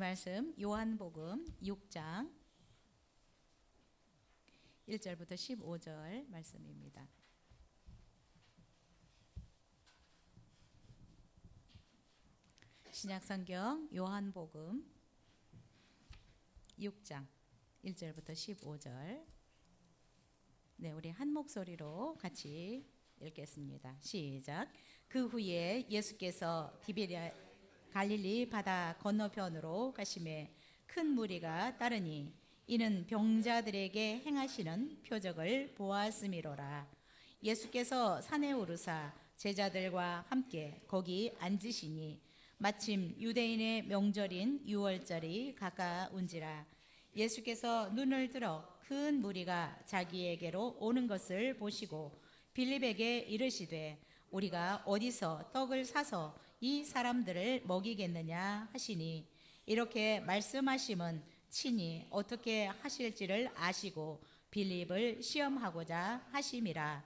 말씀 요한복음 6장 1절부터 15절 말씀입니다. 신약성경 요한복음 6장 1절부터 15절. 네, 우리 한 목소리로 같이 읽겠습니다. 시작. 그 후에 예수께서 디베랴 갈릴리 바다 건너편으로 가시매 큰 무리가 따르니 이는 병자들에게 행하시는 표적을 보았음이로라. 예수께서 산에 오르사 제자들과 함께 거기 앉으시니 마침 유대인의 명절인 유월절이 가까운지라. 예수께서 눈을 들어 큰 무리가 자기에게로 오는 것을 보시고 빌립에게 이르시되 우리가 어디서 떡을 사서 이 사람들을 먹이겠느냐 하시니 이렇게 말씀하심은 친히 어떻게 하실지를 아시고 빌립을 시험하고자 하심이라.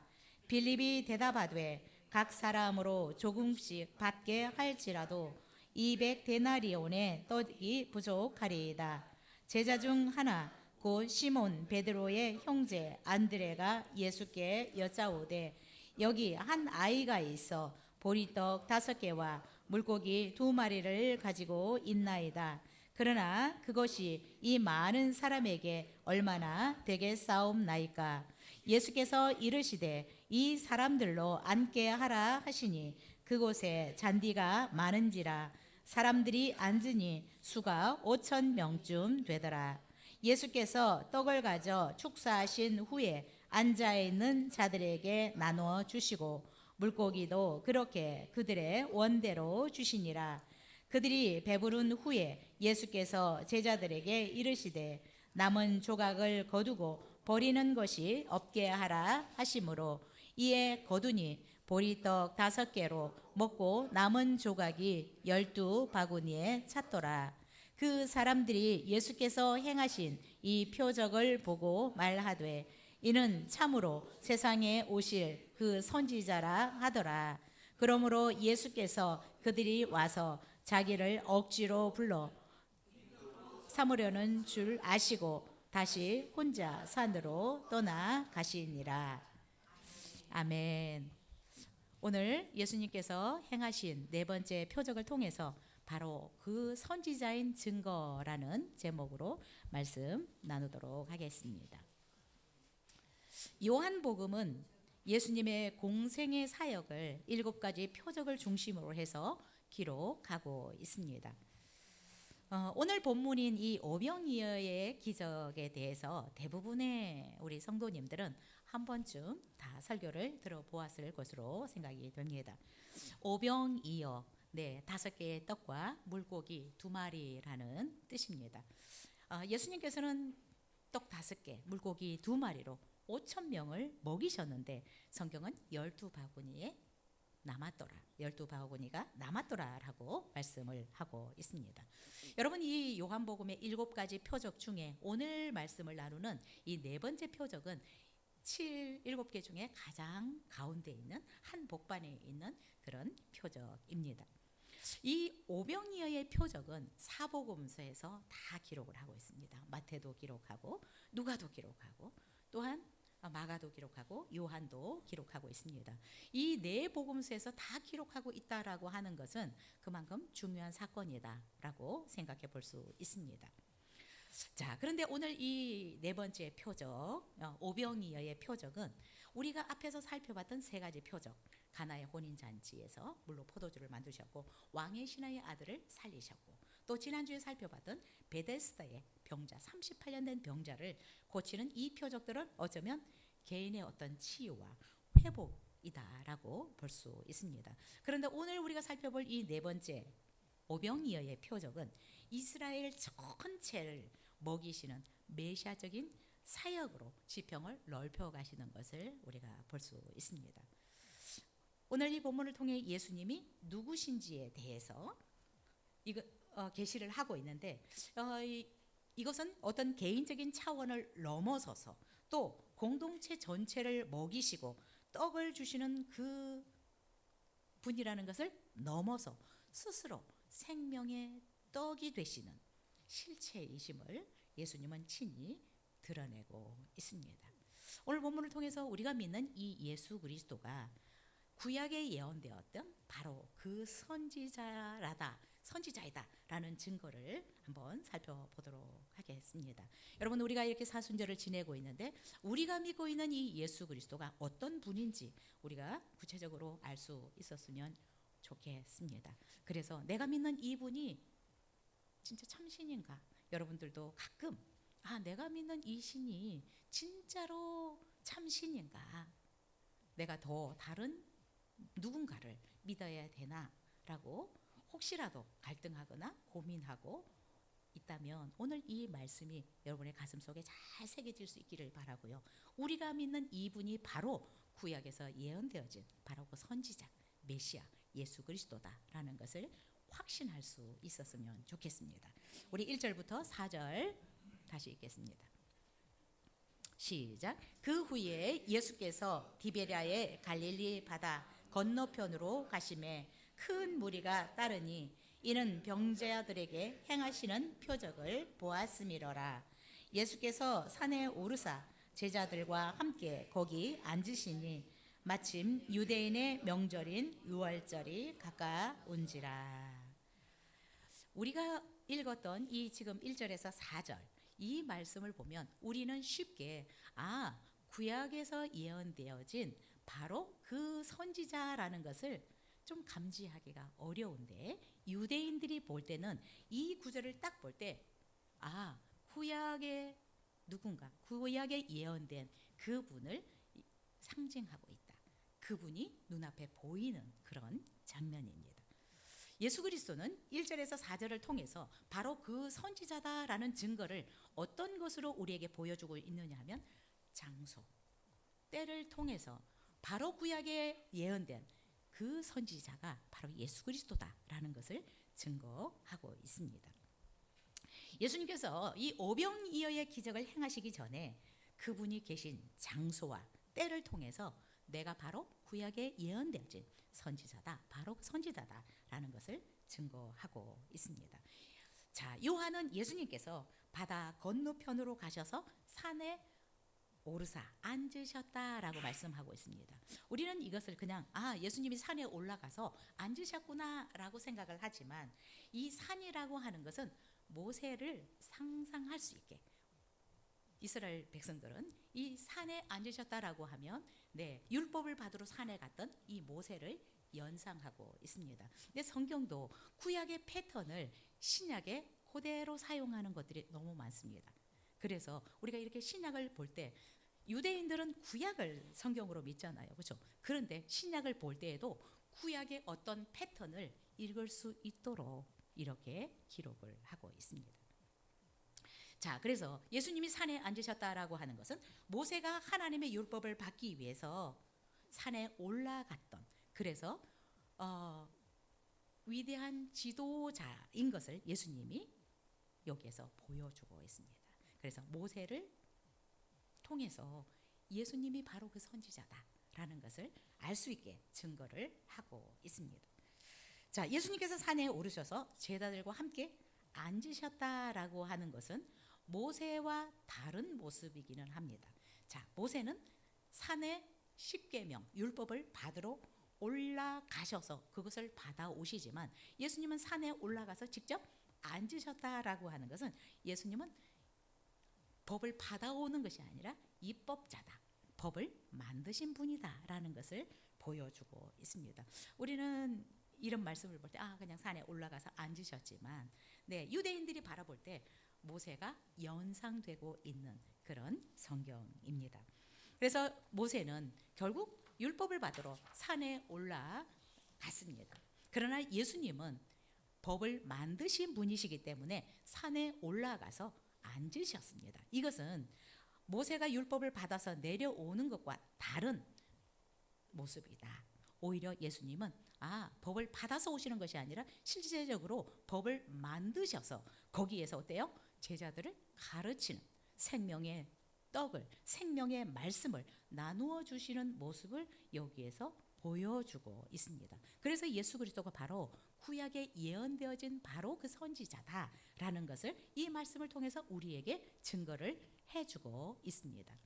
빌립이 대답하되 각 사람으로 조금씩 받게 할지라도 200데나리온의 떡이 부족하리이다. 제자 중 하나 곧 시몬 베드로의 형제 안드레가 예수께 여짜오되 여기 한 아이가 있어 보리떡 5개와 물고기 2마리를 가지고 있나이다. 그러나 그것이 이 많은 사람에게 얼마나 되겠사옵나이까. 예수께서 이르시되 이 사람들로 앉게 하라 하시니 그곳에 잔디가 많은지라. 사람들이 앉으니 수가 5,000명쯤 되더라. 예수께서 떡을 가져 축사하신 후에 앉아있는 자들에게 나누어 주시고 물고기도 그렇게 그들의 원대로 주시니라. 그들이 배부른 후에 예수께서 제자들에게 이르시되 남은 조각을 거두고 버리는 것이 없게 하라 하시므로 이에 거두니 보리떡 5개로 먹고 남은 조각이 12바구니에 찼더라. 그 사람들이 예수께서 행하신 이 표적을 보고 말하되 이는 참으로 세상에 오실 그 선지자라 하더라. 그러므로 예수께서 그들이 와서 자기를 억지로 불러 삼으려는 줄 아시고 다시 혼자 산으로 떠나 가시니라. 아멘. 오늘 예수님께서 행하신 네 번째 표적을 통해서 바로 그 선지자인 증거라는 제목으로 말씀 나누도록 하겠습니다. 요한복음은 예수님의 공생의 사역을 7가지 표적을 중심으로 해서 기록하고 있습니다. 오늘 본문인 이 오병이어의 기적에 대해서 대부분의 우리 성도님들은 한 번쯤 다 설교를 들어보았을 것으로 생각이 됩니다. 오병이어, 네, 5개의 떡과 물고기 2마리라는 뜻입니다. 예수님께서는 떡 5개, 물고기 2마리로 5,000명을 먹이셨는데 성경은 12바구니에 남았더라, 12바구니가 남았더라라고 말씀을 하고 있습니다. 여러분, 이 요한복음의 7가지 표적 중에 오늘 말씀을 나누는 이 네 번째 표적은 7개 중에 가장 가운데 있는 한 복반에 있는 그런 표적입니다. 이 오병이어의 표적은 사복음서에서 다 기록을 하고 있습니다. 마태도 기록하고 누가도 기록하고 또한 마가도 기록하고 요한도 기록하고 있습니다. 이 네 복음서에서 다 기록하고 있다라고 하는 것은 그만큼 중요한 사건이다라고 생각해 볼 수 있습니다. 자, 그런데 오늘 이 네 번째 표적, 오병이어의 표적은 우리가 앞에서 살펴봤던 3가지 표적, 가나의 혼인잔치에서 물로 포도주를 만드셨고 왕의 신하의 아들을 살리셨고 또 지난주에 살펴봤던 베데스다의 병자, 38년 된 병자를 고치는 이 표적들은 어쩌면 개인의 어떤 치유와 회복이다라고 볼 수 있습니다. 그런데 오늘 우리가 살펴볼 이 네 번째 오병이어의 표적은 이스라엘 전체를 먹이시는 메시아적인 사역으로 지평을 넓혀 가시는 것을 우리가 볼 수 있습니다. 오늘 이 본문을 통해 예수님이 누구신지에 대해서 계시를 하고 있는데 이것은 어떤 개인적인 차원을 넘어서서 또 공동체 전체를 먹이시고 떡을 주시는 그 분이라는 것을 넘어서 스스로 생명의 떡이 되시는 실체이심을 예수님은 친히 드러내고 있습니다. 오늘 본문을 통해서 우리가 믿는 이 예수 그리스도가 구약에 예언되었던 바로 그 선지자이다라는 증거를 한번 살펴보도록 하겠습니다. 여러분, 우리가 이렇게 사순절을 지내고 있는데 우리가 믿고 있는 이 예수 그리스도가 어떤 분인지 우리가 구체적으로 알 수 있었으면 좋겠습니다. 그래서 내가 믿는 이분이 진짜 참신인가? 여러분들도 가끔 내가 믿는 이 신이 진짜로 참신인가? 내가 더 다른 누군가를 믿어야 되나라고 혹시라도 갈등하거나 고민하고 있다면 오늘 이 말씀이 여러분의 가슴 속에 잘 새겨질 수 있기를 바라고요. 우리가 믿는 이분이 바로 구약에서 예언되어진 바로 그 선지자 메시아 예수 그리스도다라는 것을 확신할 수 있었으면 좋겠습니다. 우리 1절부터 4절 다시 읽겠습니다. 시작. 그 후에 예수께서 디베랴의 갈릴리 바다 건너편으로 가시매 큰 무리가 따르니 이는 병자들에게 행하시는 표적을 보았음이로라. 예수께서 산에 오르사 제자들과 함께 거기 앉으시니 마침 유대인의 명절인 유월절이 가까운지라. 우리가 읽었던 이 지금 1절에서 4절 이 말씀을 보면 우리는 쉽게 구약에서 예언되어진 바로 그 선지자라는 것을 좀 감지하기가 어려운데 유대인들이 볼 때는 이 구절을 딱 볼 때 구약의 누군가 구약에 예언된 그분을 상징하고 있다. 그분이 눈앞에 보이는 그런 장면입니다. 예수 그리스도는 1절에서 4절을 통해서 바로 그 선지자다라는 증거를 어떤 것으로 우리에게 보여주고 있느냐 하면 장소, 때를 통해서 바로 구약에 예언된 그 선지자가 바로 예수 그리스도다라는 것을 증거하고 있습니다. 예수님께서 이 오병이어의 기적을 행하시기 전에 그분이 계신 장소와 때를 통해서 내가 바로 구약에 예언되어진 선지자다, 바로 선지자다라는 것을 증거하고 있습니다. 자, 요한은 예수님께서 바다 건너편으로 가셔서 산에 오르사 앉으셨다라고 말씀하고 있습니다. 우리는 이것을 그냥 예수님이 산에 올라가서 앉으셨구나라고 생각을 하지만 이 산이라고 하는 것은 모세를 상상할 수 있게 이스라엘 백성들은 이 산에 앉으셨다라고 하면 율법을 받으러 산에 갔던 이 모세를 연상하고 있습니다. 근데 성경도 구약의 패턴을 신약에 그대로 사용하는 것들이 너무 많습니다. 그래서 우리가 이렇게 신약을 볼 때 유대인들은 구약을 성경으로 믿잖아요. 그렇죠? 그런데 신약을 볼 때에도 구약의 어떤 패턴을 읽을 수 있도록 이렇게 기록을 하고 있습니다. 자, 그래서 예수님이 산에 앉으셨다라고 하는 것은 모세가 하나님의 율법을 받기 위해서 산에 올라갔던 그래서 위대한 지도자인 것을 예수님이 여기에서 보여주고 있습니다. 그래서 모세를 통해서 예수님이 바로 그 선지자다라는 것을 알 수 있게 증거를 하고 있습니다. 자, 예수님께서 산에 오르셔서 제자들과 함께 앉으셨다라고 하는 것은 모세와 다른 모습이기는 합니다. 자, 모세는 산에 십계명 율법을 받으러 올라가셔서 그것을 받아오시지만 예수님은 산에 올라가서 직접 앉으셨다라고 하는 것은 예수님은 법을 받아오는 것이 아니라 입법자다. 법을 만드신 분이다라는 것을 보여주고 있습니다. 우리는 이런 말씀을 볼 때 그냥 산에 올라가서 앉으셨지만 유대인들이 바라볼 때 모세가 연상되고 있는 그런 성경입니다. 그래서 모세는 결국 율법을 받으러 산에 올라갔습니다. 그러나 예수님은 법을 만드신 분이시기 때문에 산에 올라가서 앉으셨습니다. 이것은 모세가 율법을 받아서 내려오는 것과 다른 모습이다. 오히려 예수님은 법을 받아서 오시는 것이 아니라 실제적으로 법을 만드셔서 거기에서 어때요? 제자들을 가르치는 생명의 떡을 생명의 말씀을 나누어 주시는 모습을 여기에서 보여주고 있습니다. 그래서 예수 그리스도가 바로 구약에 예언되어진 바로 그 선지자다라는 것을 이 말씀을 통해서 우리에게 증거를 해주고 있습니다.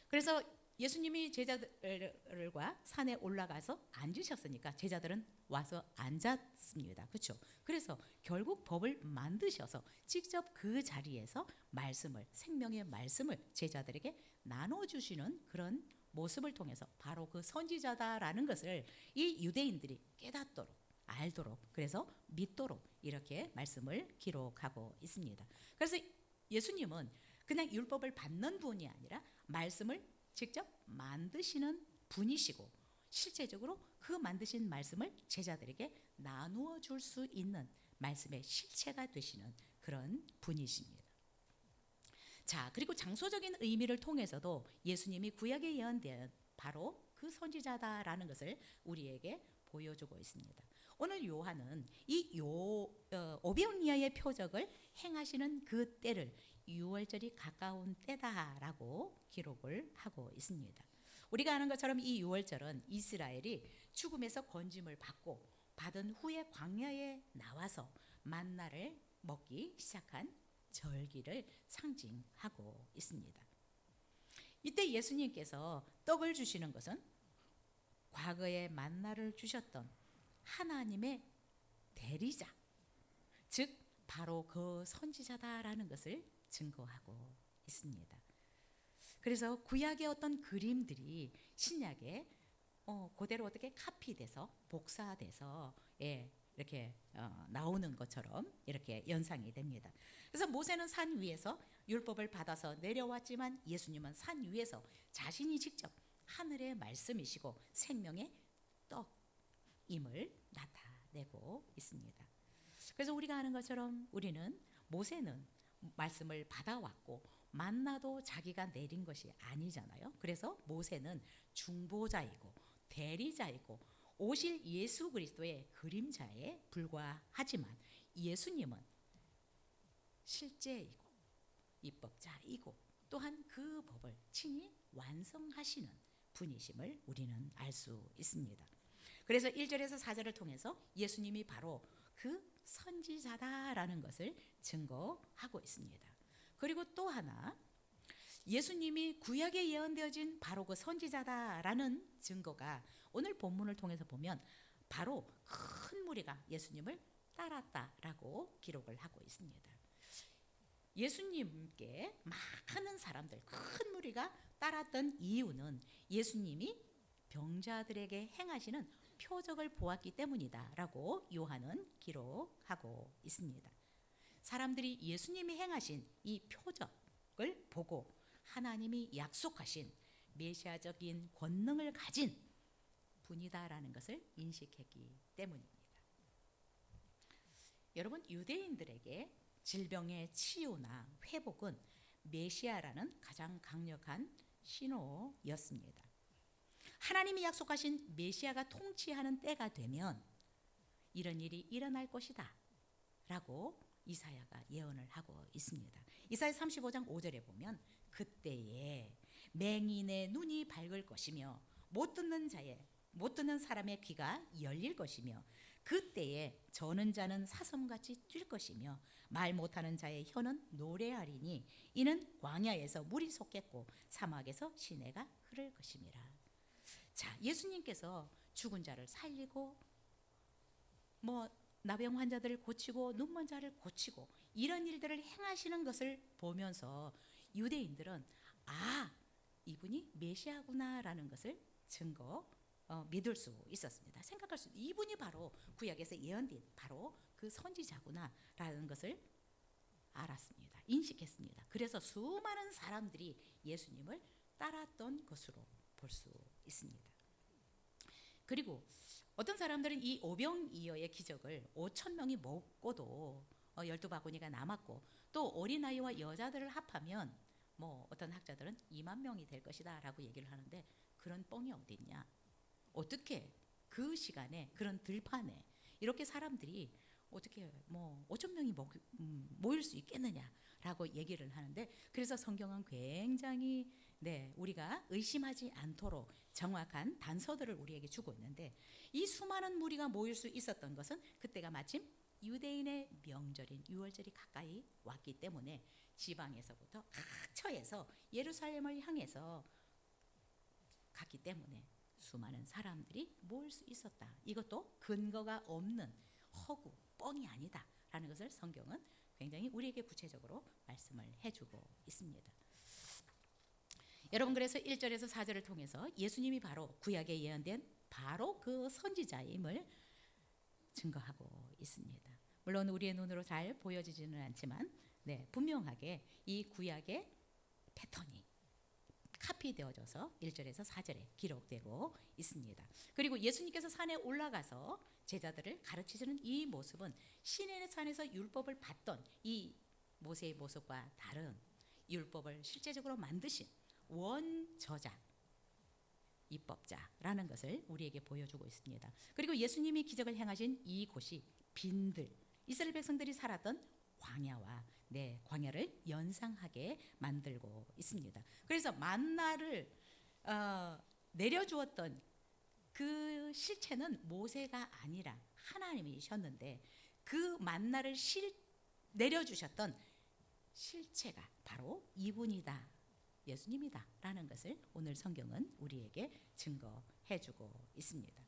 그래서 예수님이 제자들과 산에 올라가서 앉으셨으니까 제자들은 와서 앉았습니다. 그렇죠? 그래서 결국 법을 만드셔서 직접 그 자리에서 말씀을, 생명의 말씀을 제자들에게 나눠주시는 그런 모습을 통해서 바로 그 선지자다라는 것을 이 유대인들이 깨닫도록, 알도록, 그래서 믿도록 이렇게 말씀을 기록하고 있습니다. 그래서 예수님은 그냥 율법을 받는 분이 아니라 말씀을 직접 만드시는 분이시고, 실제적으로 그 만드신 말씀을 제자들에게 나누어 줄 수 있는 말씀의 실체가 되시는 그런 분이십니다. 자, 그리고 장소적인 의미를 통해서도 예수님이 구약에 예언된 바로 그 선지자다라는 것을 우리에게 보여주고 있습니다. 오늘 요한은 이 오병이어의 표적을 행하시는 그 때를 유월절이 가까운 때다라고 기록을 하고 있습니다. 우리가 아는 것처럼 이 유월절은 이스라엘이 죽음에서 건짐을 받은 후에 광야에 나와서 만나를 먹기 시작한 절기를 상징하고 있습니다. 이때 예수님께서 떡을 주시는 것은 과거에 만나를 주셨던 하나님의 대리자, 즉 바로 그 선지자다라는 것을 증거하고 있습니다. 그래서 구약의 어떤 그림들이 신약에 그대로 어떻게 카피돼서 복사돼서 이렇게 나오는 것처럼 이렇게 연상이 됩니다. 그래서 모세는 산 위에서 율법을 받아서 내려왔지만 예수님은 산 위에서 자신이 직접 하늘의 말씀이시고 생명의 떡임을 나타내고 있습니다. 그래서 우리가 아는 것처럼 우리는 모세는 말씀을 받아왔고 만나도 자기가 내린 것이 아니잖아요. 그래서 모세는 중보자이고 대리자이고 오실 예수 그리스도의 그림자에 불과하지만 예수님은 실제이고 입법자이고 또한 그 법을 친히 완성하시는 분이심을 우리는 알 수 있습니다. 그래서 1절에서 4절을 통해서 예수님이 바로 그 선지자다라는 것을 증거하고 있습니다. 그리고 또 하나, 예수님이 구약에 예언되어진 바로 그 선지자다라는 증거가 오늘 본문을 통해서 보면 바로 큰 무리가 예수님을 따랐다라고 기록을 하고 있습니다. 예수님께 많은 사람들, 큰 무리가 따랐던 이유는 예수님이 병자들에게 행하시는 표적을 보았기 때문이다라고 요한은 기록하고 있습니다. 사람들이 예수님이 행하신 이 표적을 보고 하나님이 약속하신 메시아적인 권능을 가진 분이다라는 것을 인식했기 때문입니다. 여러분, 유대인들에게 질병의 치유나 회복은 메시아라는 가장 강력한 신호였습니다. 하나님이 약속하신 메시아가 통치하는 때가 되면 이런 일이 일어날 것이다 라고 이사야가 예언을 하고 있습니다. 이사야 35장 5절에 보면 그때에 맹인의 눈이 밝을 것이며 못 듣는 사람의 귀가 열릴 것이며 그때에 저는 자는 사슴같이 뛸 것이며 말 못하는 자의 혀는 노래하리니 이는 광야에서 물이 솟겠고 사막에서 시내가 흐를 것임이라. 자, 예수님께서 죽은 자를 살리고 나병 환자들을 고치고 눈먼 자를 고치고 이런 일들을 행하시는 것을 보면서 유대인들은 이분이 메시아구나라는 것을 믿을 수 있었습니다. 생각할 수 이분이 바로 구약에서 예언된 바로 그 선지자구나라는 것을 알았습니다. 인식했습니다. 그래서 수많은 사람들이 예수님을 따랐던 것으로 볼 수 있습니다. 그리고 어떤 사람들은 이 오병이어의 기적을 5천 명이 먹고도 12바구니가 남았고 또 어린아이와 여자들을 합하면 어떤 학자들은 2만 명이 될 것이다 라고 얘기를 하는데 그런 뻥이 어디 있냐. 어떻게 그 시간에 그런 들판에 이렇게 사람들이 어떻게 뭐 5천 명이 모일 수 있겠느냐라고 얘기를 하는데, 그래서 성경은 굉장히 우리가 의심하지 않도록 정확한 단서들을 우리에게 주고 있는데, 이 수많은 무리가 모일 수 있었던 것은 그때가 마침 유대인의 명절인 유월절이 가까이 왔기 때문에 지방에서부터 각처에서 예루살렘을 향해서 갔기 때문에 수많은 사람들이 모일 수 있었다. 이것도 근거가 없는 허구, 뻥이 아니다라는 것을 성경은 굉장히 우리에게 구체적으로 말씀을 해주고 있습니다. 여러분, 그래서 1절에서 4절을 통해서 예수님이 바로 구약에 예언된 바로 그 선지자임을 증거하고 있습니다. 물론 우리의 눈으로 잘 보여지지는 않지만 분명하게 이 구약의 패턴이 카피되어져서 1절에서 4절에 기록되고 있습니다. 그리고 예수님께서 산에 올라가서 제자들을 가르치시는 이 모습은 시내의 산에서 율법을 받던 이 모세의 모습과 다른 율법을 실제적으로 만드신 원저자, 입법자라는 것을 우리에게 보여주고 있습니다. 그리고 예수님이 기적을 행하신 이곳이 빈들, 이스라엘 백성들이 살았던 광야와 광야를 연상하게 만들고 있습니다. 그래서 만나를 내려주었던 그 실체는 모세가 아니라 하나님이셨는데, 그 만나를 내려주셨던 실체가 바로 이분이다, 예수님이다 라는 것을 오늘 성경은 우리에게 증거해주고 있습니다.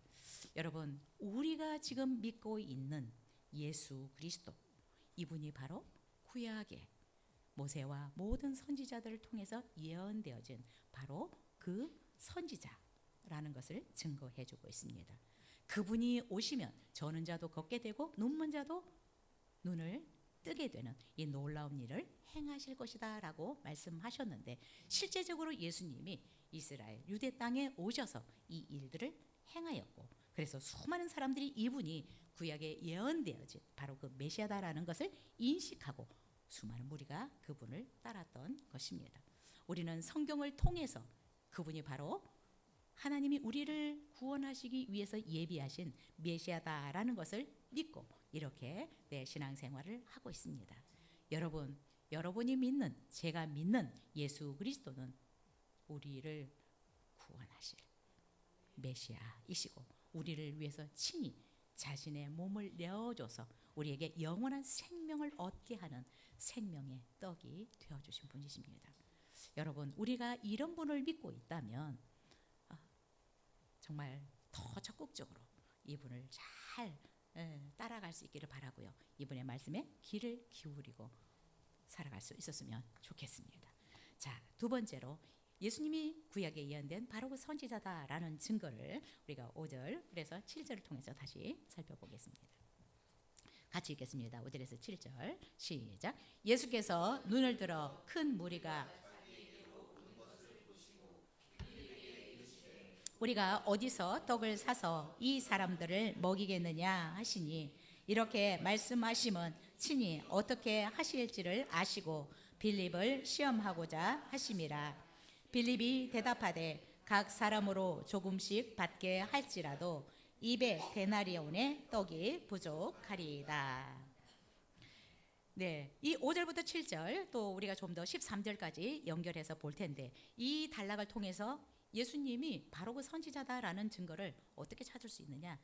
여러분, 우리가 지금 믿고 있는 예수 그리스도, 이분이 바로 구약의 모세와 모든 선지자들을 통해서 예언되어진 바로 그 선지자라는 것을 증거해주고 있습니다. 그분이 오시면 저는 자도 걷게 되고 눈먼 자도 눈을 뜨게 되는 이 놀라운 일을 행하실 것이다 라고 말씀하셨는데, 실제적으로 예수님이 이스라엘 유대 땅에 오셔서 이 일들을 행하였고, 그래서 수많은 사람들이 이분이 구약에 예언되어진 바로 그 메시아다라는 것을 인식하고 수많은 무리가 그분을 따랐던 것입니다. 우리는 성경을 통해서 그분이 바로 하나님이 우리를 구원하시기 위해서 예비하신 메시아다라는 것을 믿고 이렇게 내 신앙생활을 하고 있습니다. 여러분이 믿는, 제가 믿는 예수 그리스도는 우리를 구원하실 메시아이시고, 우리를 위해서 친히 자신의 몸을 내어줘서 우리에게 영원한 생명을 얻게 하는 생명의 떡이 되어주신 분이십니다. 여러분, 우리가 이런 분을 믿고 있다면 정말 더 적극적으로 이분을 잘 따라갈 수 있기를 바라고요. 이분의 말씀에 귀를 기울이고 살아갈 수 있었으면 좋겠습니다. 자, 두 번째로 예수님이 구약에 예언된 바로 그 선지자다라는 증거를 우리가 5절 그래서 7절을 통해서 다시 살펴보겠습니다. 같이 읽겠습니다. 5절에서 7절 시작. 예수께서 눈을 들어 큰 무리가 우리가 어디서 떡을 사서 이 사람들을 먹이겠느냐 하시니, 이렇게 말씀하심은 친히 어떻게 하실지를 아시고 빌립을 시험하고자 하심이라. 빌립이 대답하되 각 사람으로 조금씩 받게 할지라도 200데나리온의 떡이 부족하리이다. 이 5절부터 7절 또 우리가 좀 더 13절까지 연결해서 볼 텐데, 이 단락을 통해서 예수님이 바로 그 선지자다라는 증거를 어떻게 찾을 수 있느냐?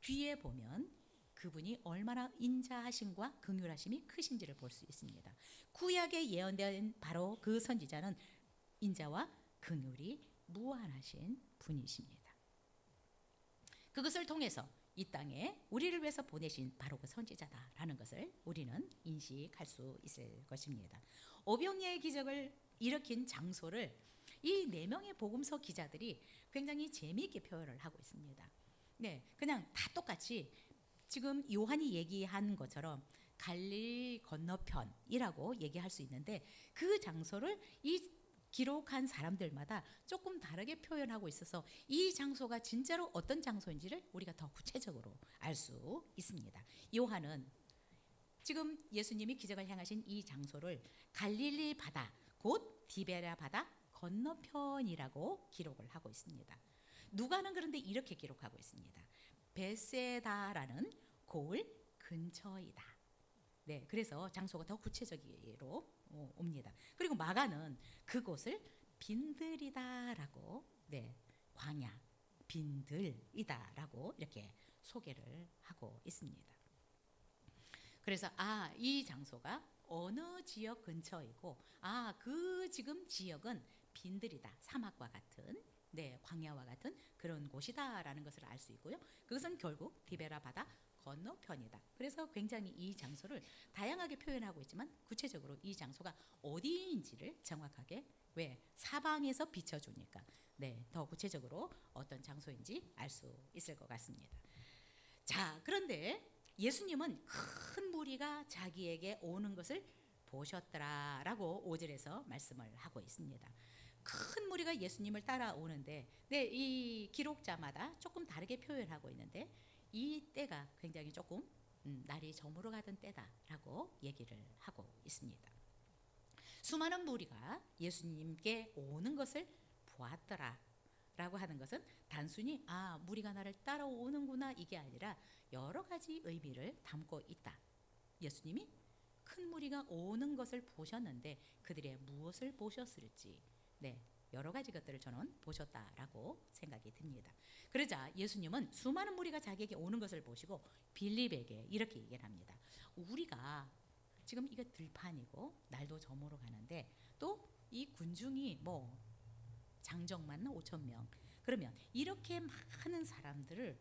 뒤에 보면 그분이 얼마나 인자하심과 긍휼하심이 크신지를 볼 수 있습니다. 구약에 예언된 바로 그 선지자는 인자와 긍휼이 무한하신 분이십니다. 그것을 통해서 이 땅에 우리를 위해서 보내신 바로 그 선지자다라는 것을 우리는 인식할 수 있을 것입니다. 오병이어의 기적을 일으킨 장소를 이 4명의 복음서 기자들이 굉장히 재미있게 표현을 하고 있습니다. 그냥 다 똑같이 지금 요한이 얘기한 것처럼 갈릴리 건너편이라고 얘기할 수 있는데, 그 장소를 이 기록한 사람들마다 조금 다르게 표현하고 있어서 이 장소가 진짜로 어떤 장소인지를 우리가 더 구체적으로 알 수 있습니다. 요한은 지금 예수님이 기적을 행하신 이 장소를 갈릴리 바다, 곧 디베랴 바다 건너편이라고 기록을 하고 있습니다. 누가는 그런데 이렇게 기록하고 있습니다. 베세다라는 고을 근처이다. 네, 그래서 장소가 더 구체적으로 옵니다. 그리고 마가는 그곳을 빈들이다라고, 네, 광야, 빈들이다라고 이렇게 소개를 하고 있습니다. 그래서 이 장소가 어느 지역 근처이고, 그 지금 지역은 빈들이다, 사막과 같은, 네, 광야와 같은 그런 곳이다라는 것을 알 수 있고요. 그것은 결국 디베라 바다 건너편이다. 그래서 굉장히 이 장소를 다양하게 표현하고 있지만 구체적으로 이 장소가 어디인지를 정확하게, 왜, 사방에서 비춰주니까, 네, 더 구체적으로 어떤 장소인지 알 수 있을 것 같습니다. 자, 그런데 예수님은 큰 무리가 자기에게 오는 것을 보셨더라라고 5절에서 말씀을 하고 있습니다. 큰 무리가 예수님을 따라오는데, 네, 이 기록자마다 조금 다르게 표현하고 있는데, 이 때가 굉장히 조금 날이 저물어 가던 때다라고 얘기를 하고 있습니다. 수많은 무리가 예수님께 오는 것을 보았더라 라고 하는 것은 단순히 무리가 나를 따라오는구나 이게 아니라 여러 가지 의미를 담고 있다. 예수님이 큰 무리가 오는 것을 보셨는데 그들의 무엇을 보셨을지, 네, 여러 가지 것들을 저는 보셨다라고 생각이 듭니다. 그러자 예수님은 수많은 무리가 자기에게 오는 것을 보시고 빌립에게 이렇게 얘기를 합니다. 우리가 지금 이거 들판이고 날도 저물어 가는데 또 이 군중이 뭐 장정만 5천 명, 그러면 이렇게 많은 사람들을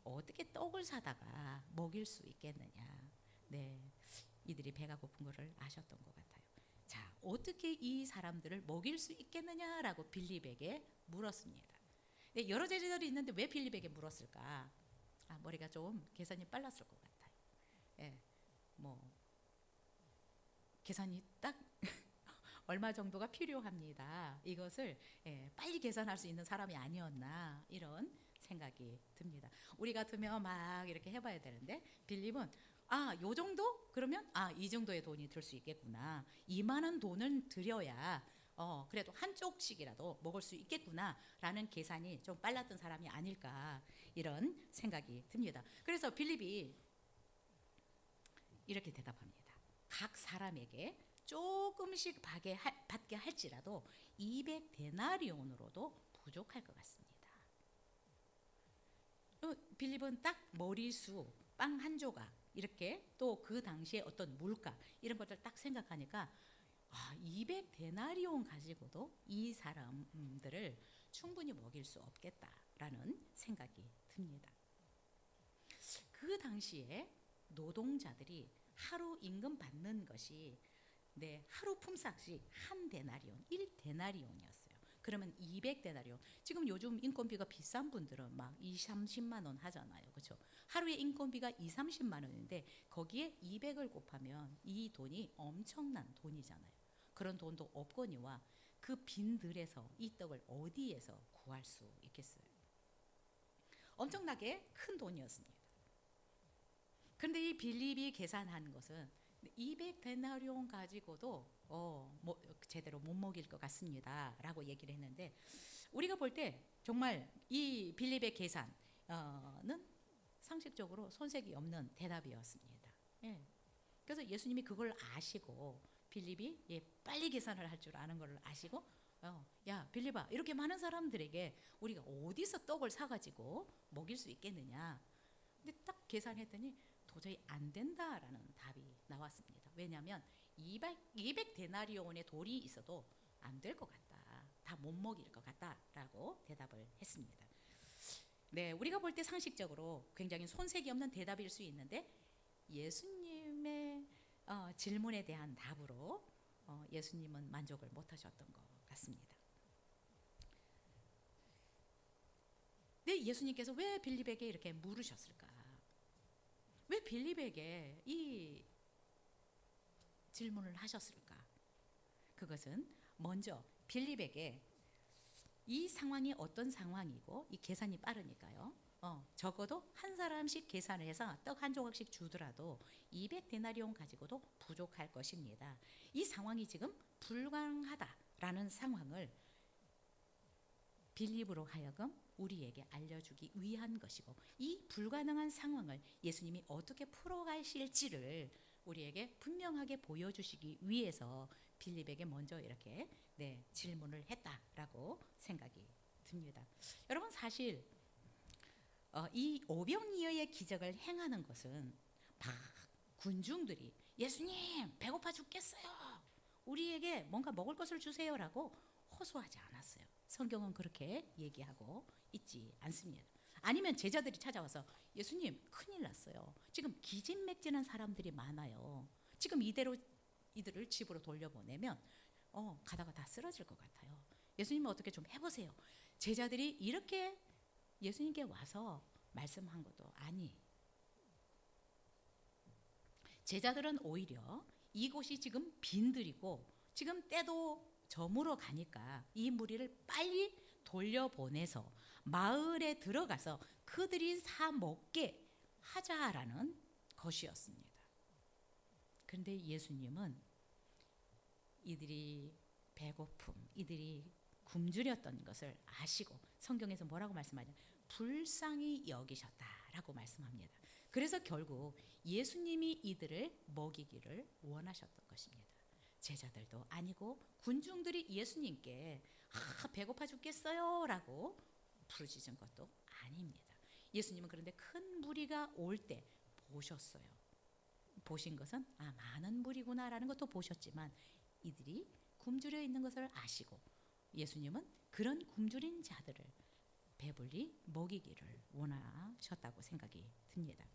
어떻게 떡을 사다가 먹일 수 있겠느냐. 네, 이들이 배가 고픈 것을 아셨던 것 같아요. 자, 어떻게 이 사람들을 먹일 수 있겠느냐라고 빌립에게 물었습니다. 네, 여러 제자들이 있는데 왜 빌립에게 물었을까? 머리가 좀 계산이 빨랐을 것 같아요. 예, 뭐 계산이 딱 얼마 정도가 필요합니다. 이것을 빨리 계산할 수 있는 사람이 아니었나 이런 생각이 듭니다. 우리 같으면 막 이렇게 해봐야 되는데 빌립은 요 정도? 그러면 이 정도의 돈이 들 수 있겠구나. 이만한 돈을 들여야 그래도 한쪽씩이라도 먹을 수 있겠구나라는 계산이 좀 빨랐던 사람이 아닐까 이런 생각이 듭니다. 그래서 빌립이 이렇게 대답합니다. 각 사람에게 조금씩 받게 할지라도 200데나리온으로도 부족할 것 같습니다. 빌립은 딱 머리수, 빵 한 조각, 이렇게 또 그 당시에 어떤 물가 이런 것들 딱 생각하니까 200데나리온 가지고도 이 사람들을 충분히 먹일 수 없겠다라는 생각이 듭니다. 그 당시에 노동자들이 하루 임금 받는 것이, 네, 하루 품삯이 한 데나리온, 1데나리온이었어요. 그러면 200데나리온. 지금 요즘 인건비가 비싼 분들은 막 20-30만 원 하잖아요. 그렇죠? 하루에 인건비가 20-30만 원인데 거기에 200을 곱하면 이 돈이 엄청난 돈이잖아요. 그런 돈도 없거니와 그 빈들에서 이 떡을 어디에서 구할 수 있겠어요? 엄청나게 큰 돈이었습니다. 그런데 이 빌립이 계산한 것은 200데나리온 가지고도 제대로 못 먹일 것 같습니다 라고 얘기를 했는데, 우리가 볼 때 정말 이 빌립의 계산은 상식적으로 손색이 없는 대답이었습니다. 예. 그래서 예수님이 그걸 아시고 빌립이 빨리 계산을 할 줄 아는 걸 아시고 야 빌립아, 이렇게 많은 사람들에게 우리가 어디서 떡을 사가지고 먹일 수 있겠느냐. 근데 딱 계산했더니 도저히 안 된다라는 답이 나왔습니다. 왜냐하면 200데나리온의 돌이 있어도 안 될 것 같다. 다 못 먹일 것 같다라고 대답을 했습니다. 네, 우리가 볼 때 상식적으로 굉장히 손색이 없는 대답일 수 있는데 예수님의 질문에 대한 답으로 예수님은 만족을 못하셨던 것 같습니다. 네, 예수님께서 왜 빌립에게 이렇게 물으셨을까? 왜 빌립에게 이 질문을 하셨을까? 그것은 먼저 빌립에게 이 상황이 어떤 상황이고, 이 계산이 빠르니까요. 적어도 한 사람씩 계산을 해서 떡 한 조각씩 주더라도 200데나리온 가지고도 부족할 것입니다. 이 상황이 지금 불가능하다라는 상황을 빌립으로 하여금 우리에게 알려주기 위한 것이고, 이 불가능한 상황을 예수님이 어떻게 풀어가실지를 우리에게 분명하게 보여주시기 위해서 빌립에게 먼저 이렇게 질문을 했다라고 생각이 듭니다. 여러분, 사실 이 오병이어의 기적을 행하는 것은 막 군중들이 예수님 배고파 죽겠어요, 우리에게 뭔가 먹을 것을 주세요라고 호소하지 않았어요. 성경은 그렇게 얘기하고 있지 않습니다. 아니면 제자들이 찾아와서 예수님 큰일 났어요, 지금 기진맥진한 사람들이 많아요, 지금 이대로 이들을 집으로 돌려보내면 가다가 다 쓰러질 것 같아요, 예수님 어떻게 좀 해보세요. 제자들이 이렇게 예수님께 와서 말씀한 것도 아니, 제자들은 오히려 이곳이 지금 빈들이고 지금 때도 저물어 가니까 이 무리를 빨리 돌려보내서 마을에 들어가서 그들이 사 먹게 하자라는 것이었습니다. 그런데 예수님은 이들이 배고픔, 이들이 굶주렸던 것을 아시고 성경에서 뭐라고 말씀하냐, 불쌍히 여기셨다라고 말씀합니다. 그래서 결국 예수님이 이들을 먹이기를 원하셨던 것입니다. 제자들도 아니고 군중들이 예수님께 배고파 죽겠어요 라고 부르짖은 것도 아닙니다. 예수님은 그런데 큰 무리가 올 때 보셨어요. 보신 것은 많은 무리구나라는 것도 보셨지만 이들이 굶주려 있는 것을 아시고 예수님은 그런 굶주린 자들을 배불리 먹이기를 원하셨다고 생각이 듭니다.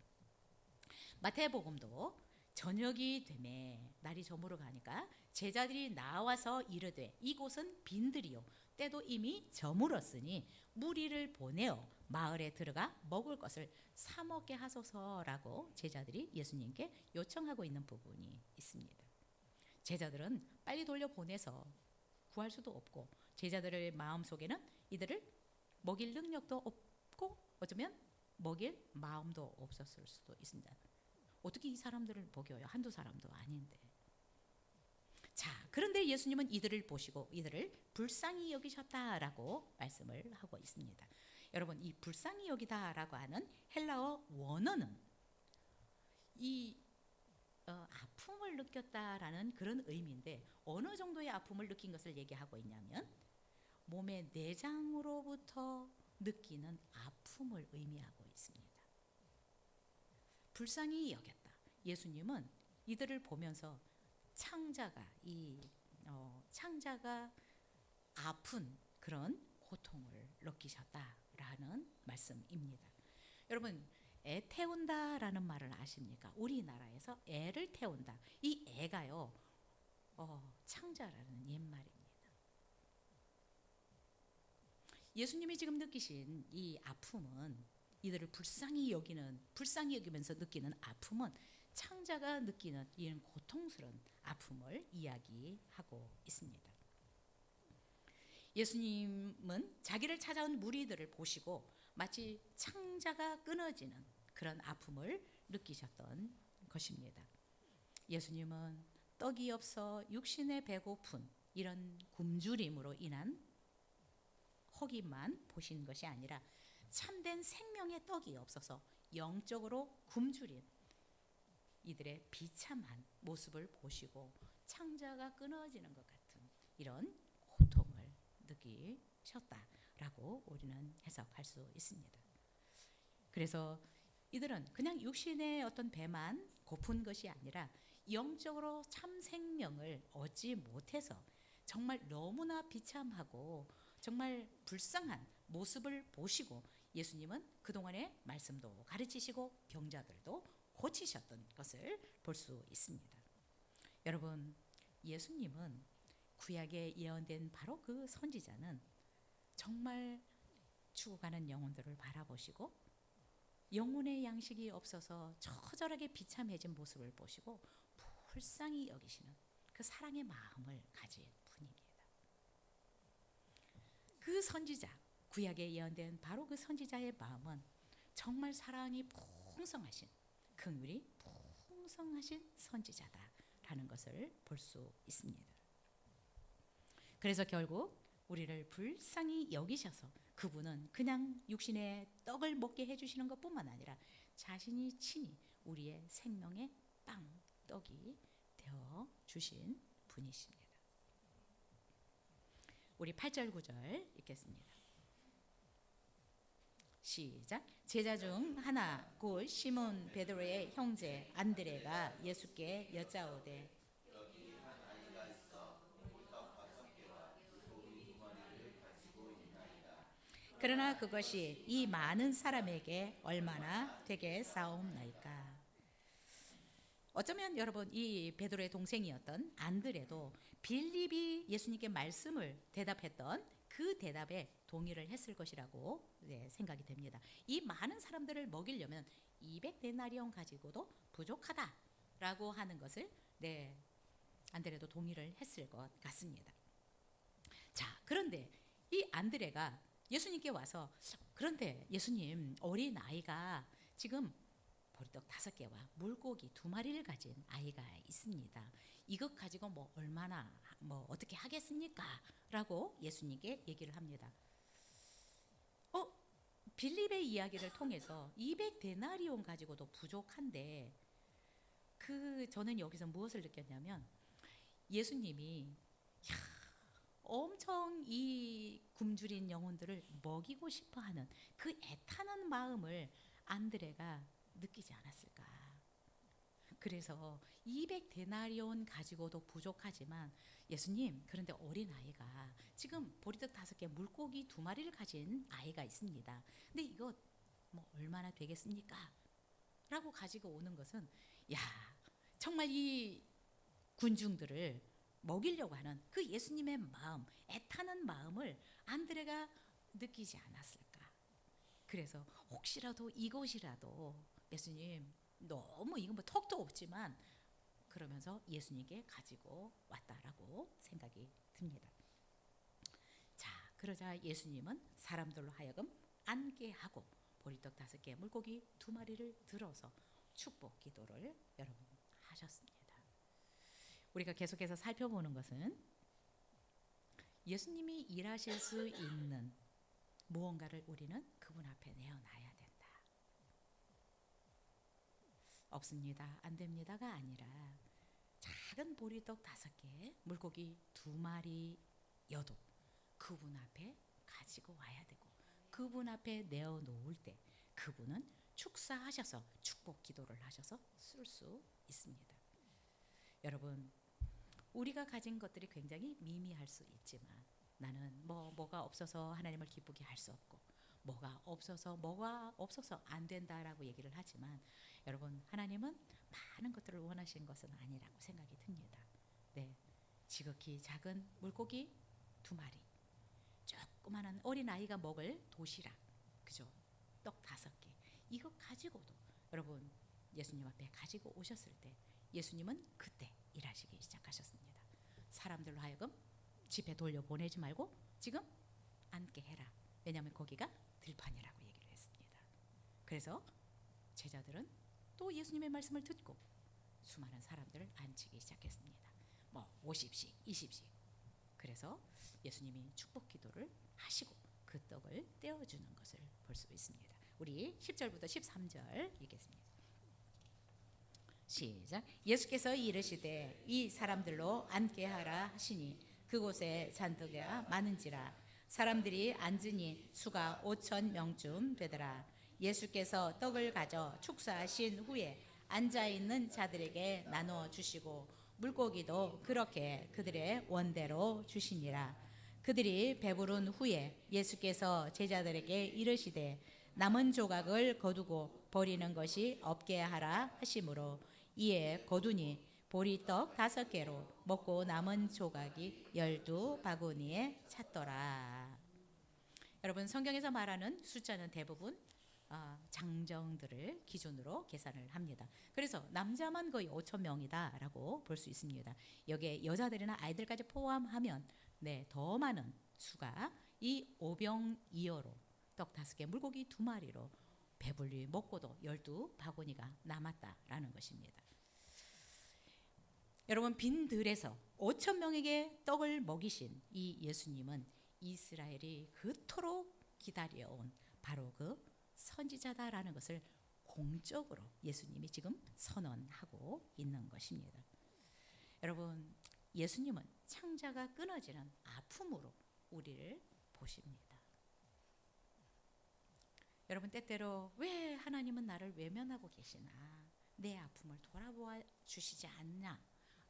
마태복음도 저녁이 되매 날이 저물어 가니까 제자들이 나와서 이르되 이곳은 빈들이요 때도 이미 저물었으니 무리를 보내어 마을에 들어가 먹을 것을 사 먹게 하소서라고 제자들이 예수님께 요청하고 있는 부분이 있습니다. 제자들은 빨리 돌려보내서 구할 수도 없고 제자들의 마음속에는 이들을 먹일 능력도 없고 어쩌면 먹일 마음도 없었을 수도 있습니다. 어떻게 이 사람들을 먹여요? 한두 사람도 아닌데. 자, 그런데 예수님은 이들을 보시고 이들을 불쌍히 여기셨다라고 말씀을 하고 있습니다. 여러분, 이 불쌍히 여기다라고 하는 헬라어 원어는 이 아픔을 느꼈다라는 그런 의미인데 어느 정도의 아픔을 느낀 것을 얘기하고 있냐면 몸의 내장으로부터 느끼는 아픔을 의미하고 있습니다. 불쌍히 여겼다. 예수님은 이들을 보면서 창자가 아픈 그런 고통을 느끼셨다라는 말씀입니다. 여러분, 애 태운다라는 말을 아십니까? 우리나라에서 애를 태운다. 이 애가요, 창자라는 옛말입니다. 예수님이 지금 느끼신 이 아픔은 이들을 불쌍히 여기면서 느끼는 아픔은 창자가 느끼는 이런 고통스러운 아픔을 이야기하고 있습니다. 예수님은 자기를 찾아온 무리들을 보시고 마치 창자가 끊어지는 그런 아픔을 느끼셨던 것입니다. 예수님은 떡이 없어 육신의 배고픈 이런 굶주림으로 인한 허기만 보신 것이 아니라 참된 생명의 떡이 없어서 영적으로 굶주린 이들의 비참한 모습을 보시고 창자가 끊어지는 것 같은 이런 고통을 느끼셨다라고 우리는 해석할 수 있습니다. 그래서 이들은 그냥 육신의 어떤 배만 고픈 것이 아니라 영적으로 참 생명을 얻지 못해서 정말 너무나 비참하고 정말 불쌍한 모습을 보시고 예수님은 그동안의 말씀도 가르치시고 병자들도 고치셨던 것을 볼 수 있습니다. 여러분, 예수님은 구약에 예언된 바로 그 선지자는 정말 죽어가는 영혼들을 바라보시고 영혼의 양식이 없어서 처절하게 비참해진 모습을 보시고 불쌍히 여기시는 그 사랑의 마음을 가진 분입니다. 그 선지자, 구약에 예언된 바로 그 선지자의 마음은 정말 사랑이 풍성하신, 긍휼이 풍성하신 선지자다라는 것을 볼 수 있습니다. 그래서 결국 우리를 불쌍히 여기셔서 그분은 그냥 육신의 떡을 먹게 해주시는 것뿐만 아니라 자신이 친히 우리의 생명의 빵, 떡이 되어 주신 분이십니다. 우리 8절 9절 읽겠습니다. 시작. 제자 중 하나 곧 시몬 베드로의 형제 안드레가 예수께 여짜오되 그러나 그것이 이 많은 사람에게 얼마나 되겠사옵나이까. 어쩌면 여러분 이 베드로의 동생이었던 안드레도 빌립이 예수님께 말씀을 대답했던 그 대답에 동의를 했을 것이라고 생각이 됩니다. 이 많은 사람들을 먹이려면 200데나리온 가지고도 부족하다라고 하는 것을 안드레도 동의를 했을 것 같습니다. 자, 그런데 이 안드레가 예수님께 와서 그런데 예수님 어린 아이가 지금 보리떡 5개와 물고기 2마리를 가진 아이가 있습니다. 이것 가지고 뭐 얼마나 어떻게 하겠습니까? 라고 예수님께 얘기를 합니다. 빌립의 이야기를 통해서 200데나리온 가지고도 부족한데 저는 여기서 무엇을 느꼈냐면 예수님이 엄청 이 굶주린 영혼들을 먹이고 싶어하는 그 애타는 마음을 안드레가 느끼지 않았을까. 그래서 200데나리온 가지고도 부족하지만 예수님 그런데 어린아이가 지금 보리떡 5개 물고기 2마리를 가진 아이가 있습니다. 근데 이거 뭐 얼마나 되겠습니까? 라고 가지고 오는 것은 정말 이 군중들을 먹이려고 하는 그 예수님의 마음, 애타는 마음을 안드레가 느끼지 않았을까. 그래서 혹시라도 이것이라도 예수님 너무 이건 뭐 턱도 없지만 그러면서 예수님께 가지고 왔다라고 생각이 듭니다. 자, 그러자 예수님은 사람들로 하여금 앉게 하고 보리떡 5개 물고기 2마리를 들어서 축복 기도를 여러분 하셨습니다. 우리가 계속해서 살펴보는 것은 예수님이 일하실 수 있는 무언가를 우리는 그분 앞에 내어놔야 된다. 없습니다, 안 됩니다가 아니라 작은 보리떡 5개, 물고기 2마리여도 그분 앞에 가지고 와야 되고 그분 앞에 내어놓을 때 그분은 축사하셔서 축복 기도를 하셔서 쓸 수 있습니다. 여러분 우리가 가진 것들이 굉장히 미미할 수 있지만 나는 뭐가 없어서 하나님을 기쁘게 할 수 없고 뭐가 없어서 안 된다라고 얘기를 하지만 여러분 하나님은 많은 것들을 원하시는 것은 아니라고 생각이 듭니다. 지극히 작은 물고기 2마리, 조그마한 어린아이가 먹을 도시락, 그죠? 떡 5개 이거 가지고도 여러분 예수님 앞에 가지고 오셨을 때 예수님은 그때 일하시기 시작하셨습니다. 사람들로 하여금 집에 돌려보내지 말고 지금 앉게 해라. 왜냐하면 거기가 들판이라고 얘기를 했습니다. 그래서 제자들은 또 예수님의 말씀을 듣고 수많은 사람들을 앉히기 시작했습니다. 50씩 20씩. 그래서 예수님이 축복 기도를 하시고 그 떡을 떼어주는 것을 볼 수 있습니다. 우리 10절부터 13절 읽겠습니다. 시작. 예수께서 이르시되 이 사람들로 앉게 하라 하시니 그곳에 잔뜩이가 많은지라 사람들이 앉으니 수가 5,000명쯤 되더라. 예수께서 떡을 가져 축사하신 후에 앉아있는 자들에게 나누어 주시고 물고기도 그렇게 그들의 원대로 주시니라. 그들이 배부른 후에 예수께서 제자들에게 이르시되 남은 조각을 거두고 버리는 것이 없게 하라 하시므로 이에 거두니 보리떡 5개로 먹고 남은 조각이 12바구니에 찼더라. 여러분 성경에서 말하는 숫자는 대부분 장정들을 기준으로 계산을 합니다. 그래서 남자만 거의 5,000명이다라고 볼 수 있습니다. 여기에 여자들이나 아이들까지 포함하면 더 많은 수가 이 오병이어로 떡 5개 물고기 2마리로 배불리 먹고도 12바구니가 남았다라는 것입니다. 여러분 빈 들에서 5,000명에게 떡을 먹이신 이 예수님은 이스라엘이 그토록 기다려온 바로 그 선지자다라는 것을 공적으로 예수님이 지금 선언하고 있는 것입니다. 여러분, 예수님은 창자가 끊어지는 아픔으로 우리를 보십니다. 여러분, 때때로 왜 하나님은 나를 외면하고 계시나, 내 아픔을 돌아보아 주시지 않나